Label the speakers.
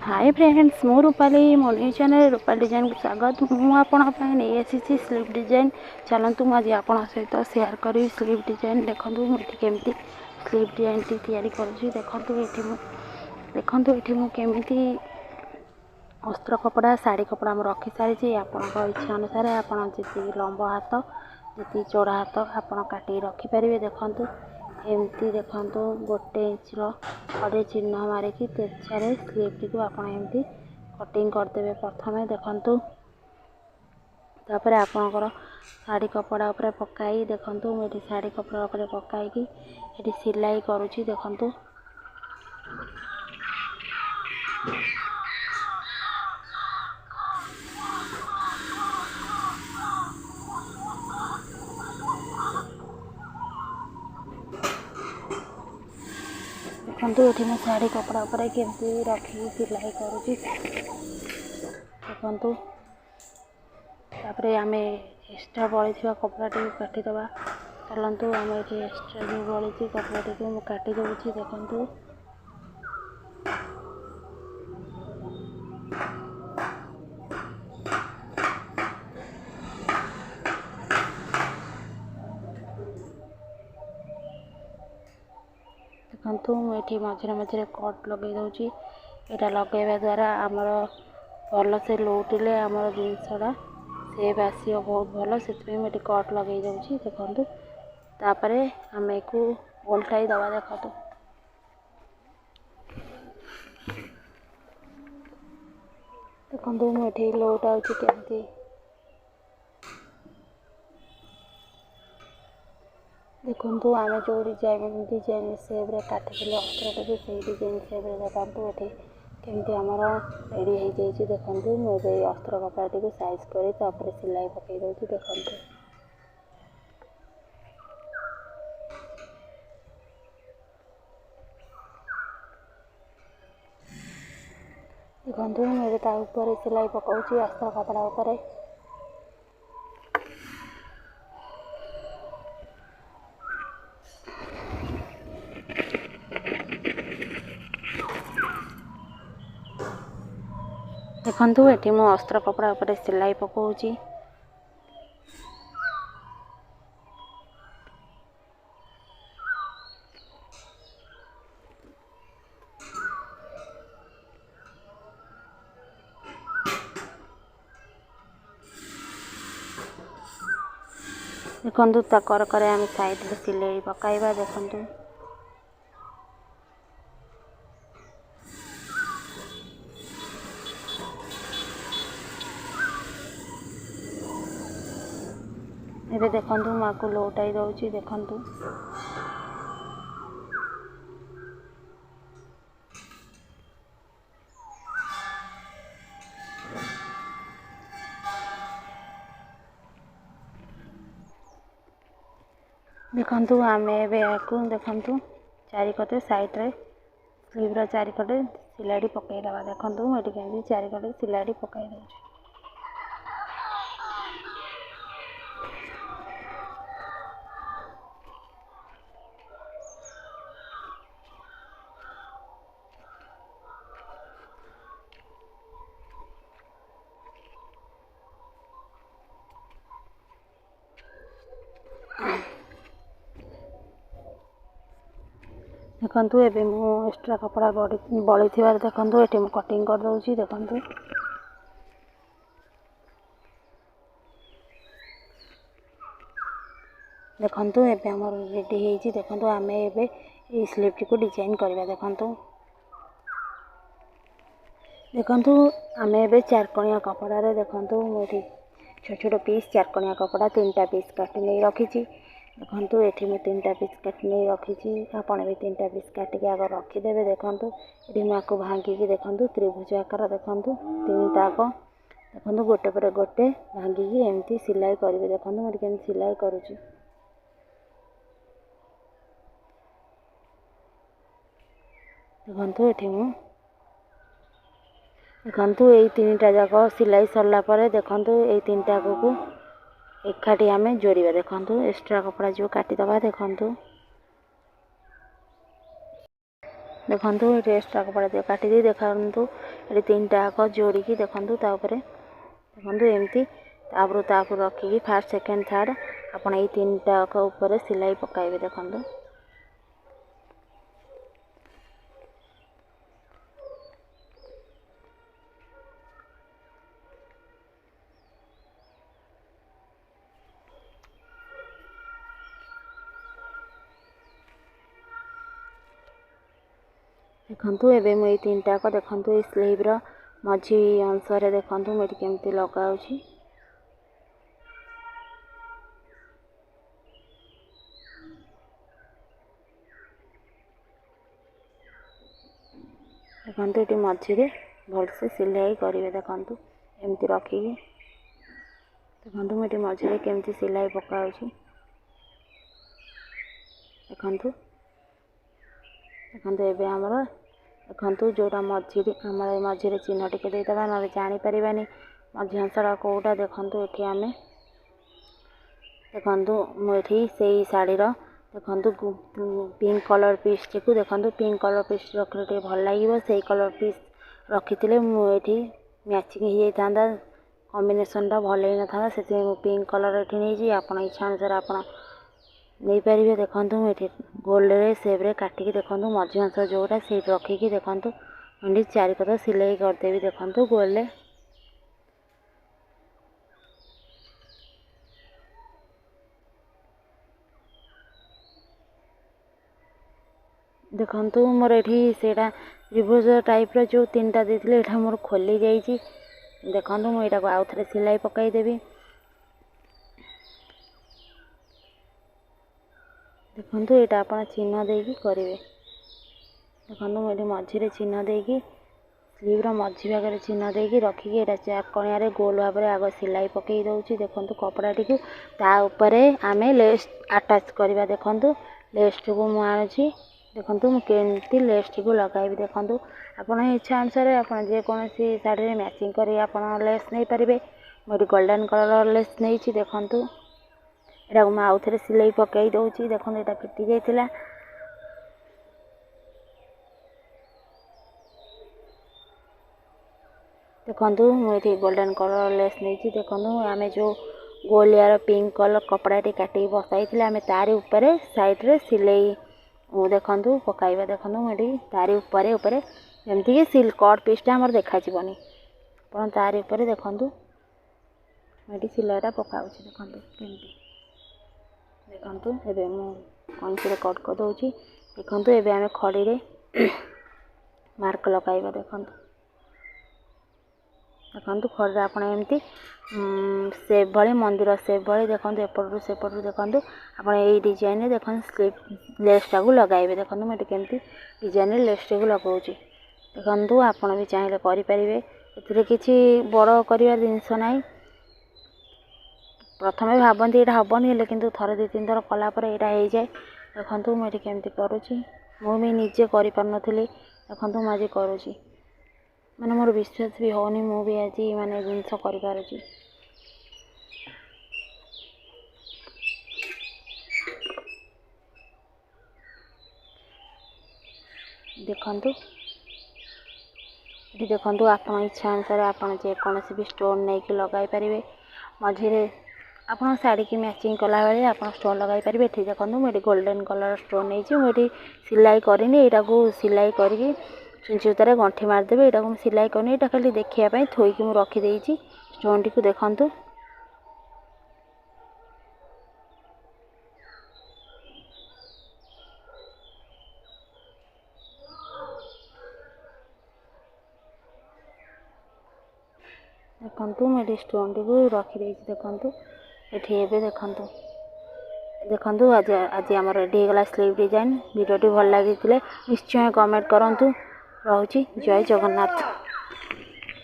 Speaker 1: Hi friends, मु रूपाली मो new channel Rupali design को स्वागत। मुझे स्लीव डिजाइन चलतु मुझे आप सहित सेयार करी। स्लीव डिजाइन देखूँ मुझे केमती स्लीव डिजाइन टी तैयारी करुँची। देखूँ ये मुझे अस्त्र कपड़ा साड़ी कपड़ा मैं रखी सारी। आपण इच्छा अनुसार आप जी लंब हाथ जी चौड़ा हाथ आप काटिक रखिपारे। देखूँ एमती देखूँ गोटे इंचर खड़े चिन्ह मारिकी तेजारे स्लीव टी आप एमती कटिंग करदे। प्रथम देखूँ तापर आपणकर शाढ़ी कपड़ा उपरे पकाई देखूँ मुझे शाढ़ी कपड़ा उपरे पकाई ये सिलाई करुँची। देखूँ देखो ये मैं शाढ़ी कपड़ा उपरे केमती रखी सिलाई करुँची। देखूँ तापर आम एक्स्ट्रा बड़ी कपड़ा टी काटिदे। चलतु आम ये एक्स्ट्रा जो बड़ी कपड़ा टी को काटी दूसरी। देखूँ देखु मुझे मझे मझे कट लगे दूसरी। यहाँ लगेवा द्वारा आमर भल से लौटिले आमर जिनसटा सेप आस बहुत भल से मुझे कट लगे दूसरी। देखूँ तापर आम को ओल्टाई दबा। देखो देखो मुझे लौटाऊँ केमती। देखो आम जो डिजाइन सेप्रे काटिले अस्त्र टी से डिजाइन सेप्रे देखो ये केमती आमर रेडी हो जाइए। देखो मुझे अस्त्र कपड़ा टी साइज कर सिलाई पकई दूसरी। देखो मुझे ऊपर सिलाई पकाऊँ अस्त्र कपड़ा उपरे। देखो ये मो अस्त्र कपड़ा उपरे सिलाई पकाऊँ। देखो तकर आम साइड में सिलाई पकाइबा। देखो ये देखो मुझे लौटाई दूसरी। देखो देखो आम एवं देखु चारिकटे साइड्रे स्लीव्र चारिकटे सिलाई पकईदे। देखो मुझे कमी चारिकटे सिलाई पकई दूँ। देखो ये मु एक्स्ट्रा कपड़ा बड़ी थी। देखो ये मुझे कटिंग कर दूसरी। देखो देखो ये आम रेडी हो। देखो आम ए स्लीव टी को डिजाइन करवा। देखो आम ए चारकोणिया कपड़ा देखो मुझे छोट छोट पीस चारकोणिया कपड़ा 3टा पीस काटी नहीं रखी। देखो ये मुझे 3टा पीस काटी नहीं रखी। आपड़ भी 3टा पीस काटिक आग रखिदेवे। देखो ये मुझे भांगिकी देखो त्रिभुज आकार। देखो 3टा आग देखो गोटे पर गोटे भांगिकी एमती सिलाई करेंगे। देखो मुझे केमती सिलाई करुँची। देखो ये देखो ये 3टा जाक सिलाई सरला देखो ये 3टा को एकाठी आम जोड़ा। देखो एक्स्ट्रा कपड़ा जो काटिदबा। देखो देखो ये एक्स्ट्रा कपड़ा दिए काटिदी देखु ये 3टा जाक जोड़िकी देखु तापर देखो एमती तापर रखिकी फास्ट सेकेंड थर्ड आपड़ ये 3टा जाक ऊपर सिलाई पकाइबे देखु देखु एबे मुझे 3टा जाक देखु ये स्लीव्र मझी अंश देखु मुझे केमती लगाऊँगी देखु ये मझे भलसे सिलाई करेंगे देखु एमती रखिकी देखु मुझे मझे केमती सिलाई पकाऊँगी देखु देखु एबे आमर देखु जोटा मझे चिन्ह टिके देदेबा ना जानीपारानी मझी अंशटा कौटा देखु ये आम देखु मुझे से शाढ़ीर देखु पिंक कलर पीस टी देखु पिंक कलर पीस रखिले भल लगे से कलर पीस रखी मुझे मैचिंग हो जाता कॉम्बिनेशनटा भल ही ना से पिंक कलर ये नहीं आप इच्छा अनुसार आप नहीं पारे देखु मुझे गोल्ड सेप्रे काटिकी देखु मझी अंश जोटा से रखिकी देखु मुझे चारिपट सिलाई करदेवी देखु गोल्ड देखु मोर ये रिवर्स टाइप्र जो 3टा देते यहाँ मोर खोली जाइए देखु मुझे आउ थे सिलाई पकईदेवी देखु यहाँ आप चिन्ह देकी करेंगे देखु मुझे मझे चिन्ह देकी स्लीव्र मझी भाग चिन्ह देकी रखिकी यहाँ चाकणिया गोल भाव में आग सिलाई पकई दूसरी देखु कपड़ाटी को आम लेस आटाच करवा देखु लेस को मुझे आणुची देखु मुझे लेस को लगाइबी देखु आप इच्छा अनुसार आप जेकोसी शाढ़ी मैचिंग कर लेस नहीं पारे मुझे गोल्डन कलर लेस नहीं देखु यहाँ मुझे आउ थे सिलाई पकई दूसरी देखो यहाँ फिटी जाइला देखु मुझे गोल्डन कलर लेस नहीं देखु आम जो गोलियार पिंक कलर कपड़ाटी काटिक बसाई आम तारी ऊपर साइड्रे सिलाई देखु पकाइबा देखु मुझे तारी ऊपर ऊपर जमती कि कट पीसटा आम देखा आप तारी ऊपर देखु मुझे सिलाईटा पकाऊँ देखु केमती देखु एबे कंची कट कर दूसरी देखु एबे आम खड़ी रे मार्क लगाइबा देखु देखु खड़ी आप एमती सेप भली मंदिर सेप भली देखु एपटू सेपटू देखु आप डिजाइन देखु स्लीव लेसटा को लगाइबे देखु मुझे केमती डिजाइन लेसटा को लगाऊँ देखु आप भी चाहिए करेंगे ए किसी बड़ कर जिनस ना प्रथम भावती यहाँ हेनी हेल्ले कि थरे 2-3 थर कलापर यहाँ हो जाए देखु मुझे केमती करुँची मुझे निजे करें देखु मुझे करुँची माने मोर विश्वास भी होनी मुझे आज माने जिनस कर देखु ये देखु आप इच्छा अनुसार आप जेकोसी भी स्टोन नहीं कि लगाई पारे मझे आप शाढ़ी की मैचिंग कला बेले आप स्टोन लगाई पारे ये देखो मुझे गोल्डन कलर स्टोन नहीं मुझे सिलाई करनी यहाँ को सिलाई करके सुतार गंठी मारिदेवे यहाँ को सिलाई करनी यहाँ खाली देखापी थोईकी मुझे रखीदे स्टोन टी देखु देखु मुझे स्टोन टी रखीदे देखु ये देखु देखु आज आज आम रेडी होगा स्लीव डिजाइन वीडियो भल लगी निश्चय कमेंट करूँ। रोची जय जगन्नाथ।